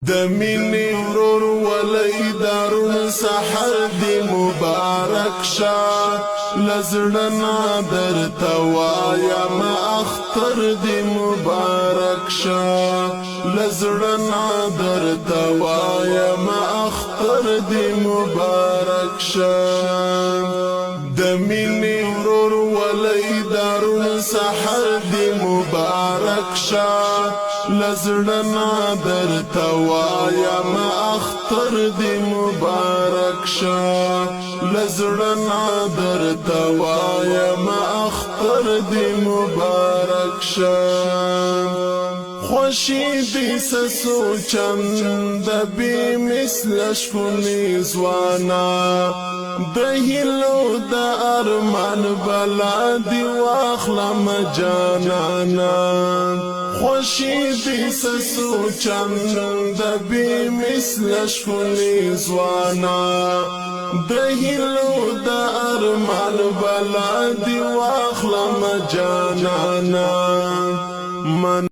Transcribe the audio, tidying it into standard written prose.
د مینې ورور ولې دارون سحر دی مبارک شه لزړنا درته وایم اختر دی مبارک شه لزړنا درته وایم اختر دی مبارک شه د مینې ورور ولې دارون سحر دی مبارک شه لزړنا درته وایم اختر دی مبارک شه لزړنا درته وایم اختر دی مبارک شه خوشی دی سسو چند بی مثل شکلی زوانا د هیلو د ارمان بلا دی واخلم جانانا خوشی دی سسو چند بی مثل شکلی زوانا د هیلو د ارمان بلا دی واخلم جانانا